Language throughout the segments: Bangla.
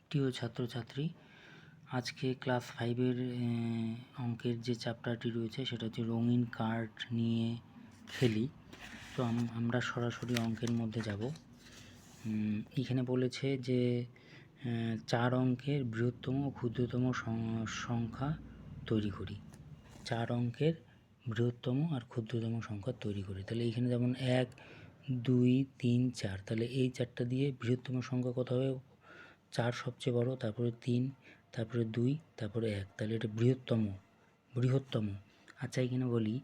প্রিয় ছাত্রছাত্রী, আজকে ক্লাস 5-এর অঙ্কের যে চ্যাপ্টারটি রয়েছে সেটা হচ্ছে রঙিন কার্ড নিয়ে খেলি। তো আমরা সরাসরি অঙ্কের মধ্যে যাব। এখানে বলেছে যে 4 অঙ্কের বৃহত্তম ও ক্ষুদ্রতম সংখ্যা তৈরি করি। 4 অঙ্কের বৃহত্তম আর ক্ষুদ্রতম সংখ্যা তৈরি করি। তাহলে এখানে যেমন 1, 2, 3, 4, তাহলে এই 4টা দিয়ে বৃহত্তম সংখ্যা কত হবে? 4 সবচেয়ে বড়, তারপরে 3, তারপরে 2, তারপরে 1, তাহলে এটা বৃহত্তম। আচ্ছা, এখানে বলি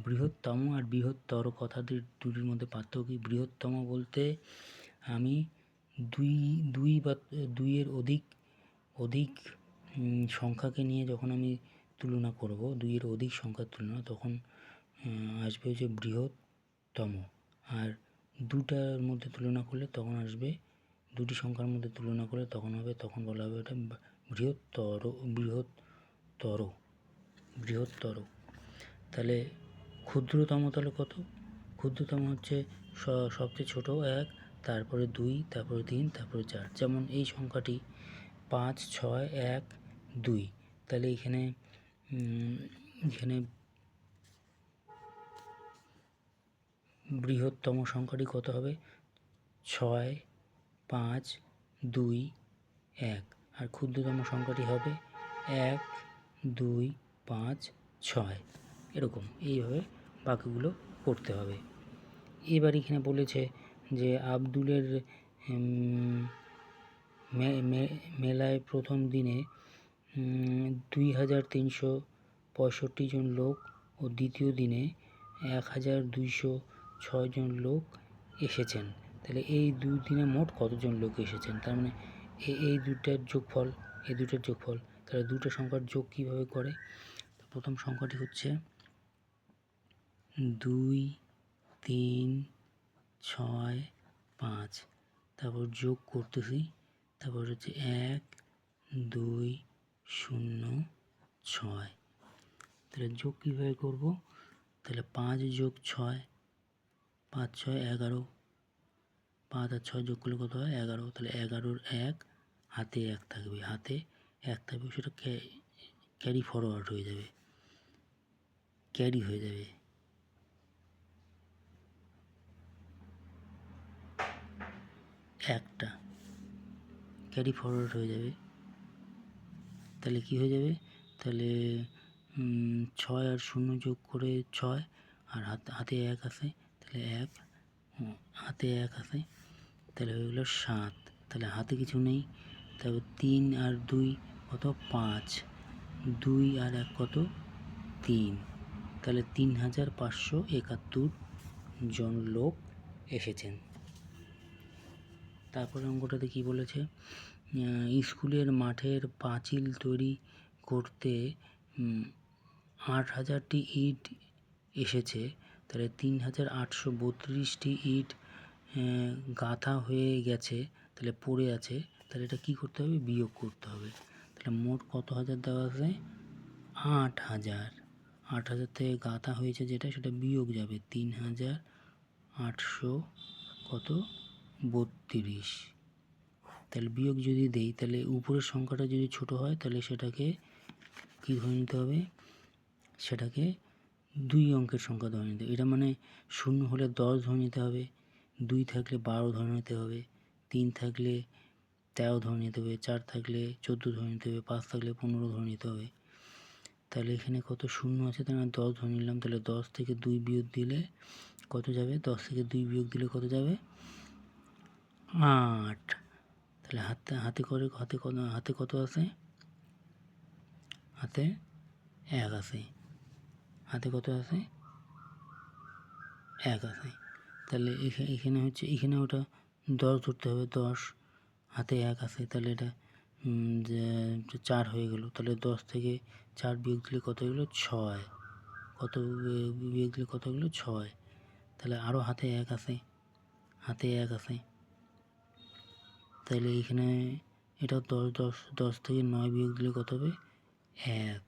বৃহত্তম আর বৃহত্তর কথা দুটির মধ্যে পার্থক্য কি? বৃহত্তম বলতে আমি দুইয়ের অধিক সংখ্যাকে নিয়ে যখন আমি তুলনা করব, 2-এর অধিক সংখ্যার তুলনা, তখন আসবে যে বৃহত্তম। আর দুটার মধ্যে তুলনা করলে তখন আসবে, দুটি সংখ্যার মধ্যে তুলনা করলে তখন বলা হবে এটা বৃহত্তর। তাহলে ক্ষুদ্রতম তাহলে কত? ক্ষুদ্রতম হচ্ছে সবচেয়ে ছোট 1, তারপরে 2, তারপরে 3, তারপরে 4। যেমন এই সংখ্যাটি 5, 6, 1, 2। তাহলে এখানে বৃহত্তম সংখ্যাটি কত হবে? 6, 5, 2, 1। আর ক্ষুদ্রতম সংখ্যাটি হবে 1, 2, 5, 6। এরকম এইভাবে বাকিগুলো করতে হবে। এবার এখানে বলেছে যে আব্দুলের মেলায় প্রথম দিনে 2365 জন লোক ও দ্বিতীয় দিনে 1206 জন লোক এসেছেন। তাহলে এই 2 দিনে মোট কতজন লোক এসেছেন? তার মানে এই দুটার যোগফল, তাহলে দুটো সংখ্যার যোগ কীভাবে করে? প্রথম সংখ্যাটি হচ্ছে 2, 3, 6, 5, তারপর যোগ করতেছি, তারপর হচ্ছে 1, 2, 0, 6। তাহলে যোগ কীভাবে করব? তাহলে 5 যোগ 6, 5, 6, 11, 5 আর 6 যোগ করলে কত হয়? 11। তাহলে 11-র 1 হাতে 1 থাকবে, সেটা ক্যারি ফরওয়ার্ড হয়ে যাবে, একটা ক্যারি ফরওয়ার্ড হয়ে যাবে। তাহলে কি হয়ে যাবে? তাহলে 6 আর 0 যোগ করে 6, আর হাতে 1 আছে, তাহলে 1 হাতে 1 আছে, তাহলে হয়ে গেল 7। তাহলে হাতে কিছু নেই, তারপর 3 আর 2 কত? 5, 2 আর 1 কত? 3। তাহলে 3571 জন লোক এসেছেন। তারপরে অঙ্কটাতে কি বলেছে? স্কুলের মাঠের পাঁচিল তৈরি করতে 8000টি ইট এসেছে। তাহলে 3832টি ইট গাঁথা হয়ে গেছে, তাহলে পড়ে আছে। তাহলে এটা কি করতে হবে? বিয়োগ করতে হবে। তাহলে মোট কত হাজার দেওয়া আছে? 8000। 8000 থেকে গাঁথা হয়েছে যেটা, সেটা বিয়োগ যাবে 3800 কত? 32। তাহলে বিয়োগ যদি দেই, তাহলে উপরের সংখ্যাটা যদি ছোট হয় তাহলে সেটাকে কি ধরে নিতে হবে? সেটাকে 2 অঙ্কের সংখ্যা ধরে নিতে হবে। এটা মানে 0 হলে 10 ধরে নিতে হবে, 2 থাকলে 12 ধরে নিতে হবে, 3 থাকলে 13 ধরে নিতে হবে, 4 থাকলে 14 ধরে নিতে হবে, 5 থাকলে 15 ধরে নিতে হবে। তাহলে এখানে কত শূন্য আছে? তাহলে 10 ধরে নিলাম। তাহলে 10 থেকে 2 বিয়োগ দিলে কত যাবে? 10 থেকে 2 বিয়োগ দিলে কত যাবে? 8। তাহলে হাতে কত আছে? হাতে 1 আছে। হাতে কত আছে? 1 আছে। তাহলে এখানে ওটা 10 ধরতে হবে, 10, হাতে 1 আছে, তাহলে এটা 4 হয়ে গেল। তাহলে 10 থেকে 4 বিয়োগ দিলে কত হলো? 6। বিয়োগ দিলে কত হলো? 6। তাহলে আরও হাতে 1 আছে, তাহলে এখানে এটা 10 থেকে 9 বিয়োগ দিলে কত হবে? 1।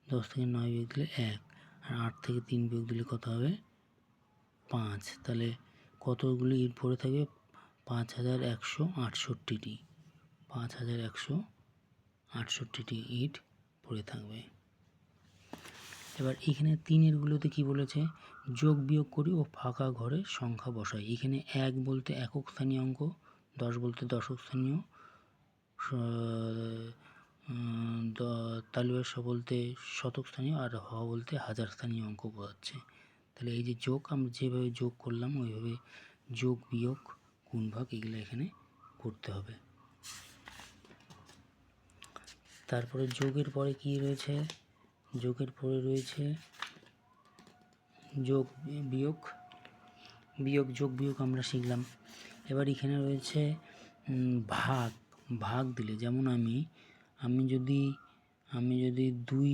10 থেকে 9 বিয়োগ দিলে 1। আর 8 থেকে 3 বিয়োগ দিলে কত হবে? 5। তাহলে কতগুলি ইট পড়ে থাকবে? 5168টি। 5168টি ইট পড়ে থাকবে। এবার এখানে 3-এরগুলোতে কি বলেছে, যোগ বিয়োগ করি ও ফাঁকা ঘরে সংখ্যা বসাই। এখানে 1 বলতে একক স্থানীয় অঙ্ক, 10 বলতে দশক স্থানীয়, তালুয়াস বলতে শতক স্থানীয়, আর হ বলতে হাজার স্থানীয় অঙ্ক বোঝাচ্ছে। তাহলে এই যে যোগ আমরা যেভাবে যোগ করলাম ওইভাবে যোগ বিয়োগ গুণ ভাগ এগুলো এখানে করতে হবে। তারপরে যোগের পরে কি রয়েছে, যোগের পরে রয়েছে যোগ বিয়োগ, যোগ বিয়োগ আমরা শিখলাম। এবার এখানে রয়েছে ভাগ, ভাগ দিলে যেমন আমি যদি 2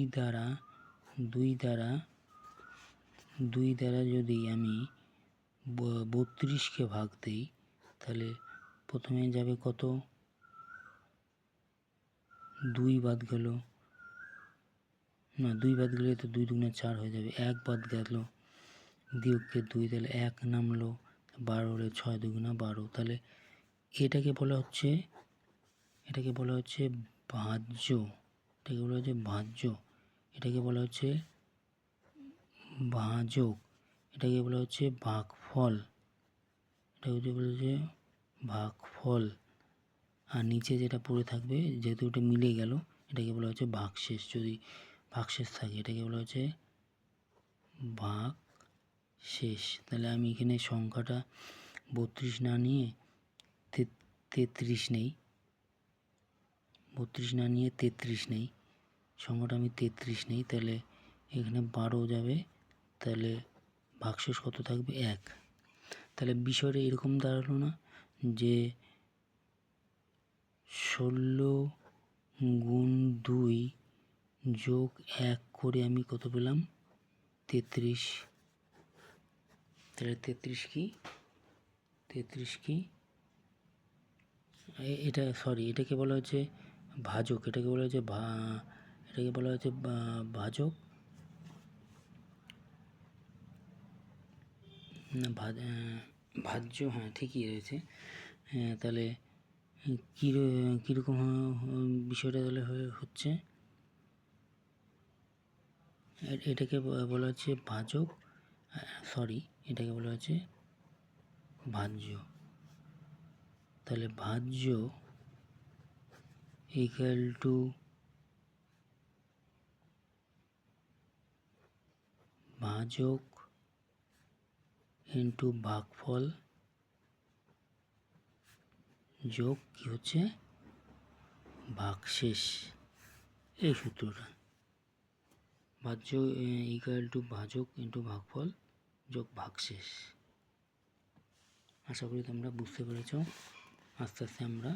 দ্বারা যদি আমি 32কে ভাগ দিই, তাহলে প্রথমে যাবে কত, 2 বাদ গেল, না 2 বাদ গেলে তো 2 দুগুণে 4 হয়ে যাবে, 1 বাদ গেল, বিয়োগকে 2, তাহলে 1 নামলো, 12 হলে 6 দুগুণা 12, তাহলে এটাকে বলা হচ্ছে ভাজ্য, এটাকে বলা হচ্ছে ভাজক, এটাকে বলা হচ্ছে ভাগফল, আর নিচে যেটা পড়ে থাকবে যেহেতু ওটা মিলে গেল এটাকে বলা হচ্ছে ভাগশেষ। যদি ভাগশেষ থাকে এটাকে বলা হচ্ছে ভাগশেষ। তাহলে আমি এখানে সংখ্যাটা 32 না নিয়ে 33 নেই, 32 না নিয়ে 33 নেই, সংখ্যাটা আমি 33 নেই, তাহলে এখানে 12 যাবে, তাহলে ভাগশেষ কত থাকবে 1। তাহলে বিষয়টা এরকম দাঁড়ালো না যে 16 গুণ 2 যোগ 1 করে আমি কত পেলাম 33। তাহলে 33 কি এটা এটাকে বলা হচ্ছে ভাজক, এটাকে বলা হচ্ছে ভাজক না ভাজ্য, হ্যাঁ ঠিকই রয়েছে। হ্যাঁ, তাহলে কীরকম বিষয়টা তাহলে হচ্ছে, এটাকে বলা হচ্ছে ভাজক, এটাকে বলা হচ্ছে ভাজ্য। তাহলে ভাজ্য ইকুয়াল টু ভাজক ইন্টু ভাগফল যোগ কি হচ্ছে ভাগশেষ, এই সূত্রটা। ভাজ্য ইকুয়াল টু ভাজক ইন্টু ভাগফল যোগ ভাগশেষ। আশা করি তোমরা বুঝতে পেরেছ। আস্তে আস্তে আমরা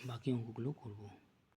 বাকি অঙ্কগুলো করব।